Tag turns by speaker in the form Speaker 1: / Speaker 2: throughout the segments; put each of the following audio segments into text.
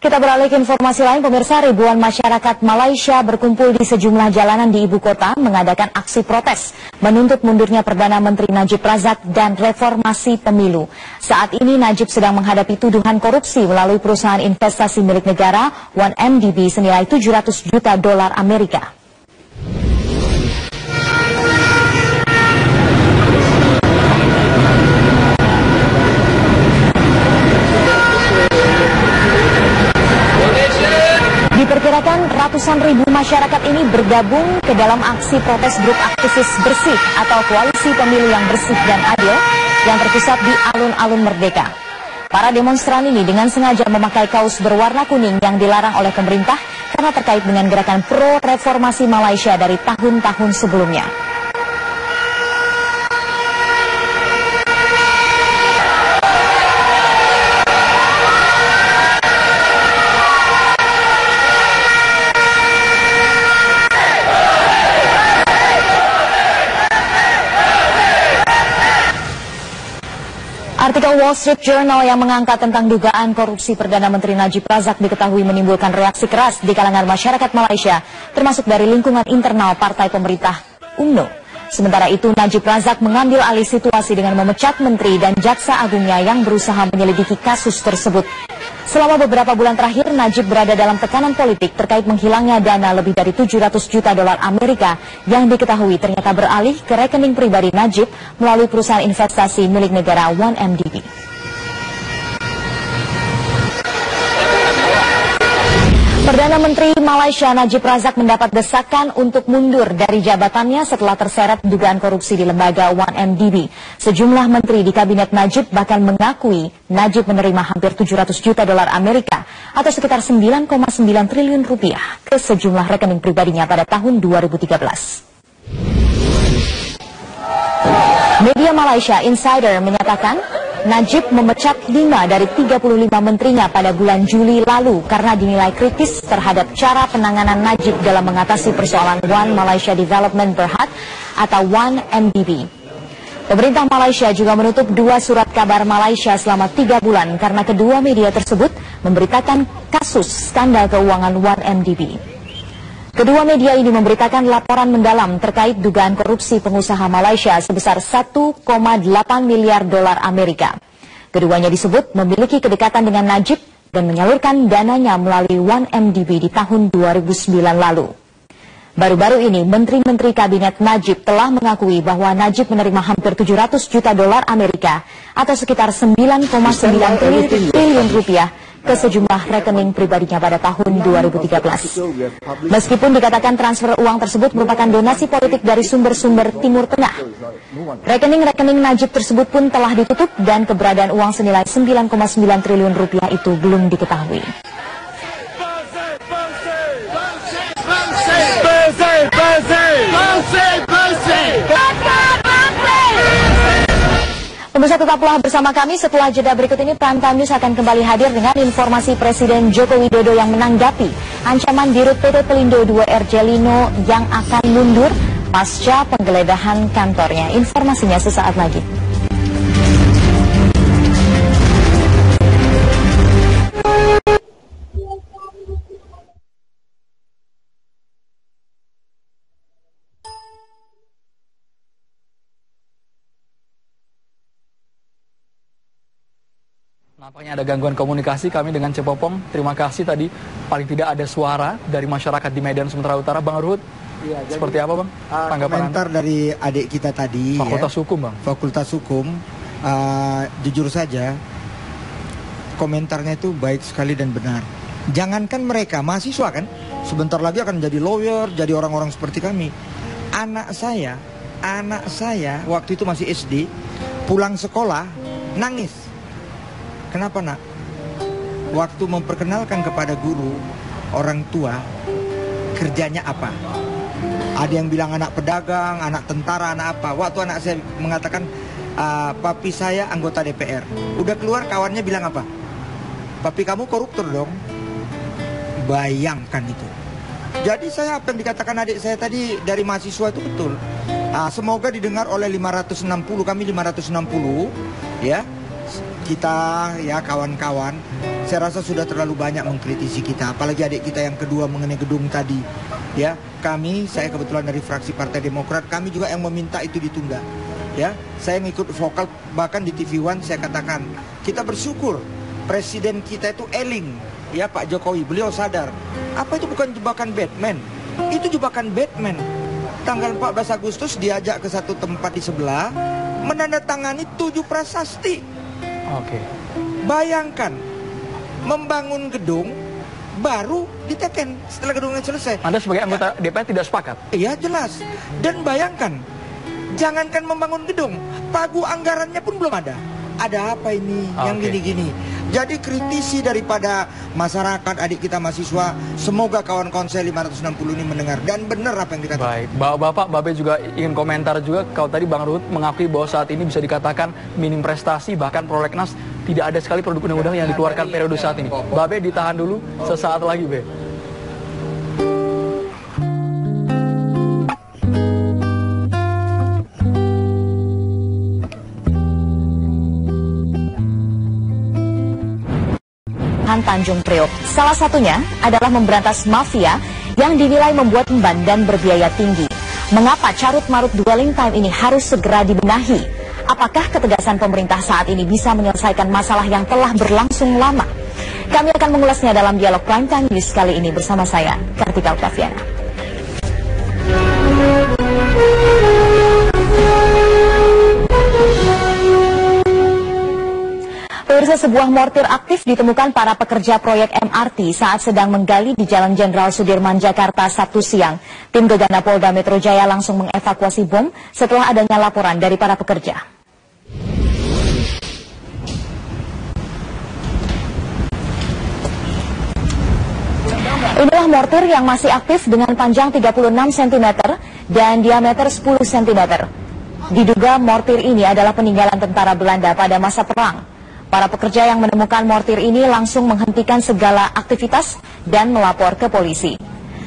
Speaker 1: Kita beralih ke informasi lain, pemirsa. Ribuan masyarakat Malaysia berkumpul di sejumlah jalanan di ibu kota mengadakan aksi protes menuntut mundurnya Perdana Menteri Najib Razak dan reformasi pemilu. Saat ini Najib sedang menghadapi tuduhan korupsi melalui perusahaan investasi milik negara 1MDB senilai 700 juta dolar Amerika. Diperkirakan ratusan ribu masyarakat ini bergabung ke dalam aksi protes grup aktivis bersih atau koalisi pemilu yang bersih dan adil yang terpusat di alun-alun Merdeka. Para demonstran ini dengan sengaja memakai kaos berwarna kuning yang dilarang oleh pemerintah karena terkait dengan gerakan pro-reformasi Malaysia dari tahun-tahun sebelumnya. Artikel Wall Street Journal yang mengangkat tentang dugaan korupsi Perdana Menteri Najib Razak diketahui menimbulkan reaksi keras di kalangan masyarakat Malaysia, termasuk dari lingkungan internal partai pemerintah UMNO. Sementara itu, Najib Razak mengambil alih situasi dengan memecat menteri dan jaksa agungnya yang berusaha menyelidiki kasus tersebut. Selama beberapa bulan terakhir, Najib berada dalam tekanan politik terkait menghilangnya dana lebih dari 700 juta dolar Amerika yang diketahui ternyata beralih ke rekening pribadi Najib melalui perusahaan investasi milik negara 1MDB. Perdana Menteri Malaysia Najib Razak mendapat desakan untuk mundur dari jabatannya setelah terseret dugaan korupsi di lembaga 1MDB. Sejumlah menteri di kabinet Najib bahkan mengakui Najib menerima hampir 700 juta dolar Amerika atau sekitar 9,9 triliun rupiah ke sejumlah rekening pribadinya pada tahun 2013. Media Malaysia Insider menyatakan Najib memecat 5 dari 35 menterinya pada bulan Juli lalu karena dinilai kritis terhadap cara penanganan Najib dalam mengatasi persoalan One Malaysia Development Berhad atau 1MDB. Pemerintah Malaysia juga menutup 2 surat kabar Malaysia selama 3 bulan karena kedua media tersebut memberitakan kasus skandal keuangan 1MDB. Kedua media ini memberitakan laporan mendalam terkait dugaan korupsi pengusaha Malaysia sebesar 1,8 miliar dolar Amerika. Keduanya disebut memiliki kedekatan dengan Najib dan menyalurkan dananya melalui 1MDB di tahun 2009 lalu. Baru-baru ini, menteri-menteri kabinet Najib telah mengakui bahwa Najib menerima hampir 700 juta dolar Amerika atau sekitar 9,9 triliun rupiah ke sejumlah rekening pribadinya pada tahun 2013. Meskipun dikatakan transfer uang tersebut merupakan donasi politik dari sumber-sumber Timur Tengah, rekening-rekening Najib tersebut pun telah ditutup dan keberadaan uang senilai 9,9 triliun rupiah itu belum diketahui. Pemirsa, tetaplah bersama kami. Setelah jeda berikut ini, Prime Time News akan kembali hadir dengan informasi Presiden Joko Widodo yang menanggapi ancaman Dirut PT Pelindo 2 R Jelino yang akan mundur pasca penggeledahan kantornya. Informasinya sesaat lagi.
Speaker 2: Nampaknya ada gangguan komunikasi kami dengan Cepopong. Terima kasih tadi. Paling tidak ada suara dari masyarakat di Medan Sumatera Utara. Bang Ruhut, ya, seperti apa Bang? Tanggapan
Speaker 3: komentar Anda? Dari adik kita tadi.
Speaker 2: Fakultas
Speaker 3: ya,
Speaker 2: Hukum Bang.
Speaker 3: Fakultas Hukum. Jujur saja, komentarnya itu baik sekali dan benar. Jangankan mereka, mahasiswa kan, sebentar lagi akan jadi lawyer, jadi orang-orang seperti kami. Anak saya waktu itu masih SD, pulang sekolah, nangis. Kenapa nak? Waktu memperkenalkan kepada guru, orang tua, kerjanya apa? Ada yang bilang anak pedagang, anak tentara, anak apa. Waktu anak saya mengatakan, papi saya anggota DPR. Udah keluar kawannya bilang apa? Papi kamu koruptor dong. Bayangkan itu. Jadi apa yang dikatakan adik saya tadi dari mahasiswa itu betul. Semoga didengar oleh 560, kami 560, ya. Kita ya kawan-kawan Saya rasa sudah terlalu banyak mengkritisi kita, apalagi adik kita yang kedua mengenai gedung tadi. Ya, saya kebetulan dari fraksi Partai Demokrat, kami juga yang meminta itu ditunda. Ya, saya ngikut vokal, bahkan di TV One saya katakan, kita bersyukur presiden kita itu eling, ya Pak Jokowi, beliau sadar. Apa itu bukan jebakan Batman? Itu jebakan Batman. Tanggal 14 Agustus diajak ke satu tempat di sebelah, menandatangani 7 prasasti.
Speaker 2: Oke.
Speaker 3: Bayangkan, membangun gedung baru diteken setelah gedungnya selesai.
Speaker 2: Anda sebagai anggota DPR tidak sepakat?
Speaker 3: Iya jelas. Dan bayangkan, jangankan membangun gedung, pagu anggarannya pun belum ada. Ada apa ini yang gini-gini? Jadi kritisi daripada masyarakat, adik kita mahasiswa, semoga kawan konsel 560 ini mendengar dan benar apa yang dikatakan.
Speaker 2: Baik, Bapak, Babe juga ingin komentar juga. Kalau tadi Bang Ruhut mengakui bahwa saat ini bisa dikatakan minim prestasi, bahkan prolegnas tidak ada sekali produk undang-undang yang dikeluarkan periode saat ini. Babe ditahan dulu, sesaat lagi, Be.
Speaker 1: Tanjung Priok. Salah satunya adalah memberantas mafia yang dinilai membuat beban dan berbiaya tinggi. Mengapa carut-marut dwelling time ini harus segera dibenahi? Apakah ketegasan pemerintah saat ini bisa menyelesaikan masalah yang telah berlangsung lama? Kami akan mengulasnya dalam dialog Prime Time News kali ini bersama saya, Kartika Octaviana. Pemirsa, sebuah mortir aktif ditemukan para pekerja proyek MRT saat sedang menggali di Jalan Jenderal Sudirman, Jakarta Sabtu siang. Tim Gegana Polda Metro Jaya langsung mengevakuasi bom setelah adanya laporan dari para pekerja. Inilah mortir yang masih aktif dengan panjang 36 cm dan diameter 10 cm. Diduga mortir ini adalah peninggalan tentara Belanda pada masa perang. Para pekerja yang menemukan mortir ini langsung menghentikan segala aktivitas dan melapor ke polisi.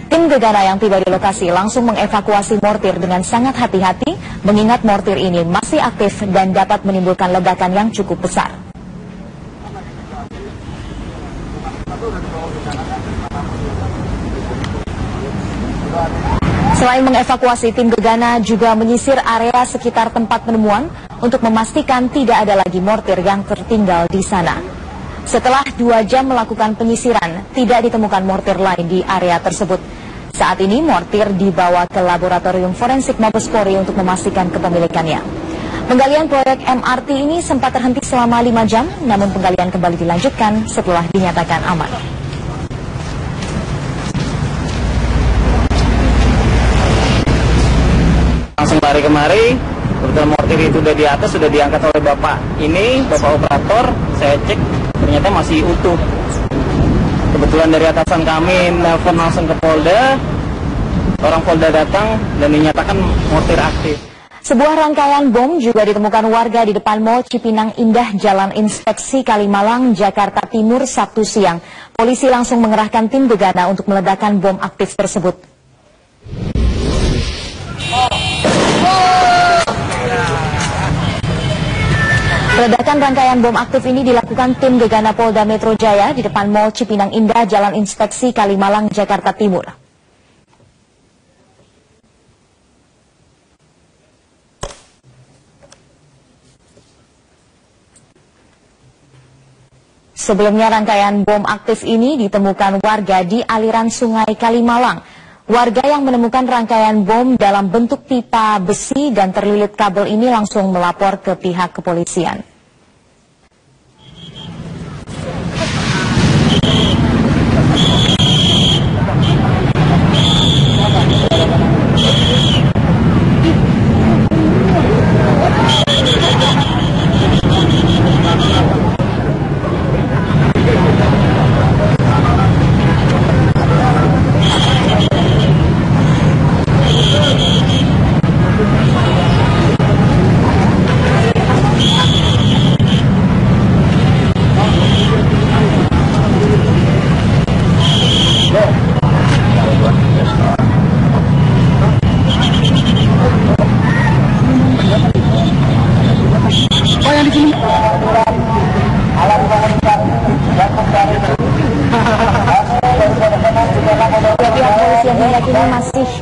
Speaker 1: Tim Gegana yang tiba di lokasi langsung mengevakuasi mortir dengan sangat hati-hati, mengingat mortir ini masih aktif dan dapat menimbulkan ledakan yang cukup besar. Selain mengevakuasi, tim Gegana juga menyisir area sekitar tempat penemuan untuk memastikan tidak ada lagi mortir yang tertinggal di sana. Setelah 2 jam melakukan penyisiran, tidak ditemukan mortir lain di area tersebut. Saat ini mortir dibawa ke laboratorium forensik Mabes Polri untuk memastikan kepemilikannya. Penggalian proyek MRT ini sempat terhenti selama 5 jam, namun penggalian kembali dilanjutkan setelah dinyatakan aman.
Speaker 4: Langsung lari kemari, kebetulan mortir itu sudah di atas, sudah diangkat oleh bapak operator. Saya cek, ternyata masih utuh. Kebetulan dari atasan kami nelfon langsung ke Polda, orang Polda datang dan dinyatakan mortir aktif.
Speaker 1: Sebuah rangkaian bom juga ditemukan warga di depan Mall Cipinang Indah, Jalan Inspeksi Kalimalang, Jakarta Timur, Sabtu siang. Polisi langsung mengerahkan tim Gegana untuk meledakkan bom aktif tersebut. Ledakan rangkaian bom aktif ini dilakukan tim Gegana Polda Metro Jaya di depan Mall Cipinang Indah, Jalan Inspeksi Kalimalang, Jakarta Timur. Sebelumnya rangkaian bom aktif ini ditemukan warga di aliran Sungai Kalimalang. Warga yang menemukan rangkaian bom dalam bentuk pipa besi dan terlilit kabel ini langsung melapor ke pihak kepolisian.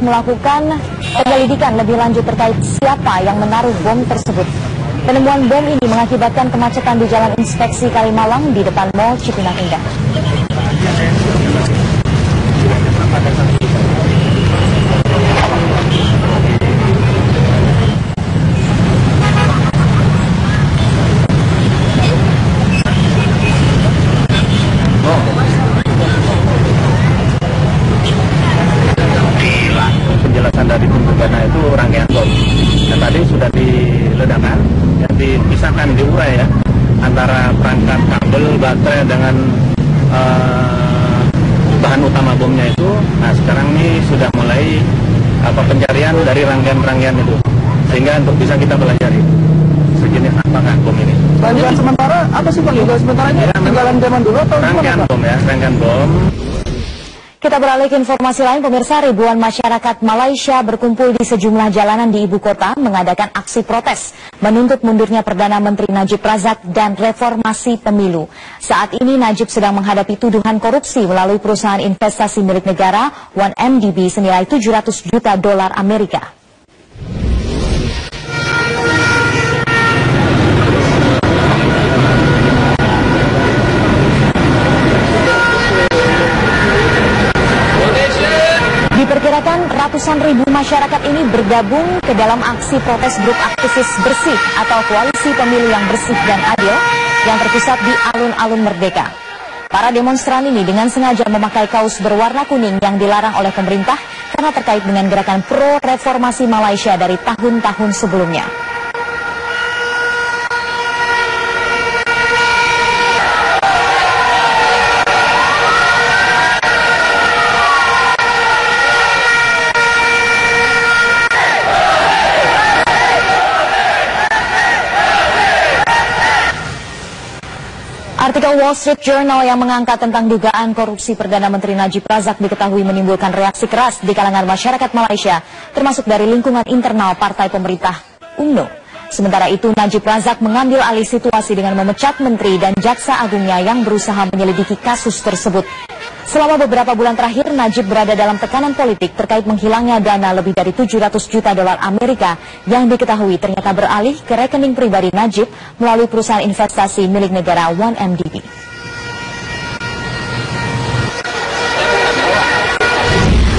Speaker 1: melakukan penyelidikan lebih lanjut terkait siapa yang menaruh bom tersebut. Penemuan bom ini mengakibatkan kemacetan di Jalan Inspeksi Kalimalang di depan Mall Cipinang Indah.
Speaker 5: Penjelasan dari pembukana itu rangkaian bom. Dan tadi sudah diledakan, yang dipisahkan diurai ya antara perangkat kabel, baterai dengan bahan utama bomnya itu. Nah sekarang ini sudah mulai pencarian dari rangkaian-rangkaian itu, sehingga untuk bisa kita pelajari sejenis apakah bom ini.
Speaker 2: Lanjutan sementara apa sih Pak? Juga sementaranya
Speaker 5: Ya,
Speaker 2: tinggalan zaman dulu atau
Speaker 5: rangkaian
Speaker 2: gimana Pak?
Speaker 5: bom ya, rangkaian bom.
Speaker 1: Kita beralih ke informasi lain, pemirsa. Ribuan masyarakat Malaysia berkumpul di sejumlah jalanan di ibu kota mengadakan aksi protes menuntut mundurnya Perdana Menteri Najib Razak dan reformasi pemilu. Saat ini Najib sedang menghadapi tuduhan korupsi melalui perusahaan investasi milik negara 1MDB senilai 700 juta dolar Amerika. Diperkirakan ratusan ribu masyarakat ini bergabung ke dalam aksi protes grup aktivis bersih atau koalisi pemilu yang bersih dan adil yang terpusat di alun-alun Merdeka. Para demonstran ini dengan sengaja memakai kaos berwarna kuning yang dilarang oleh pemerintah karena terkait dengan gerakan pro-reformasi Malaysia dari tahun-tahun sebelumnya. Artikel Wall Street Journal yang mengangkat tentang dugaan korupsi Perdana Menteri Najib Razak diketahui menimbulkan reaksi keras di kalangan masyarakat Malaysia, termasuk dari lingkungan internal partai pemerintah UMNO. Sementara itu, Najib Razak mengambil alih situasi dengan memecat menteri dan jaksa agungnya yang berusaha menyelidiki kasus tersebut. Selama beberapa bulan terakhir, Najib berada dalam tekanan politik terkait menghilangnya dana lebih dari 700 juta dolar Amerika yang diketahui ternyata beralih ke rekening pribadi Najib melalui perusahaan investasi milik negara 1MDB.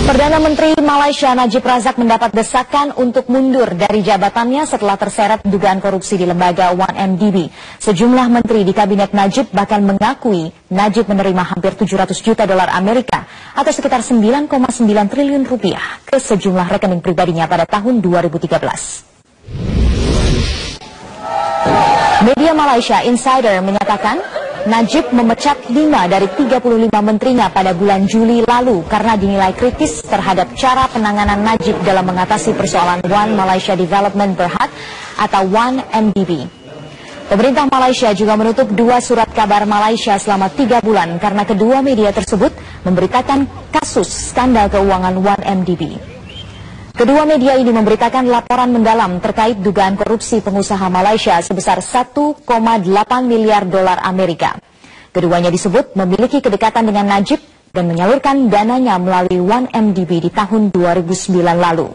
Speaker 1: Perdana Menteri Malaysia Najib Razak mendapat desakan untuk mundur dari jabatannya setelah terseret dugaan korupsi di lembaga 1MDB. Sejumlah menteri di kabinet Najib bahkan mengakui Najib menerima hampir 700 juta dolar Amerika atau sekitar 9,9 triliun rupiah ke sejumlah rekening pribadinya pada tahun 2013. Media Malaysia Insider menyatakan Najib memecat 5 dari 35 menterinya pada bulan Juli lalu karena dinilai kritis terhadap cara penanganan Najib dalam mengatasi persoalan One Malaysia Development Berhad atau 1MDB. Pemerintah Malaysia juga menutup 2 surat kabar Malaysia selama 3 bulan karena kedua media tersebut memberitakan kasus skandal keuangan 1MDB. Kedua media ini memberitakan laporan mendalam terkait dugaan korupsi pengusaha Malaysia sebesar 1,8 miliar dolar Amerika. Keduanya disebut memiliki kedekatan dengan Najib dan menyalurkan dananya melalui 1MDB di tahun 2009 lalu.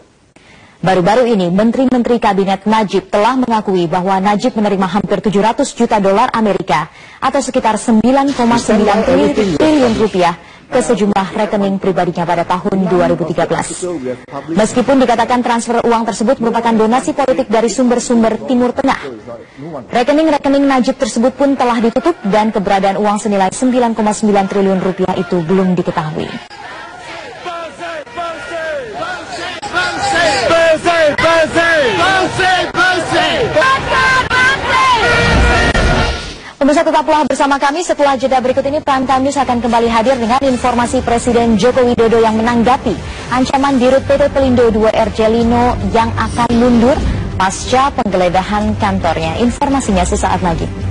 Speaker 1: Baru-baru ini, menteri-menteri kabinet Najib telah mengakui bahwa Najib menerima hampir 700 juta dolar Amerika atau sekitar 9,9 triliun rupiah ke sejumlah rekening pribadinya pada tahun 2013. Meskipun dikatakan transfer uang tersebut merupakan donasi politik dari sumber-sumber Timur Tengah, rekening-rekening Najib tersebut pun telah ditutup dan keberadaan uang senilai 9,9 triliun rupiah itu belum diketahui. Pemirsa, tetaplah bersama kami. Setelah jeda berikut ini, Prime Time News akan kembali hadir dengan informasi Presiden Joko Widodo yang menanggapi ancaman Dirut PT Pelindo 2 RJ Lino yang akan mundur pasca penggeledahan kantornya. Informasinya sesaat lagi.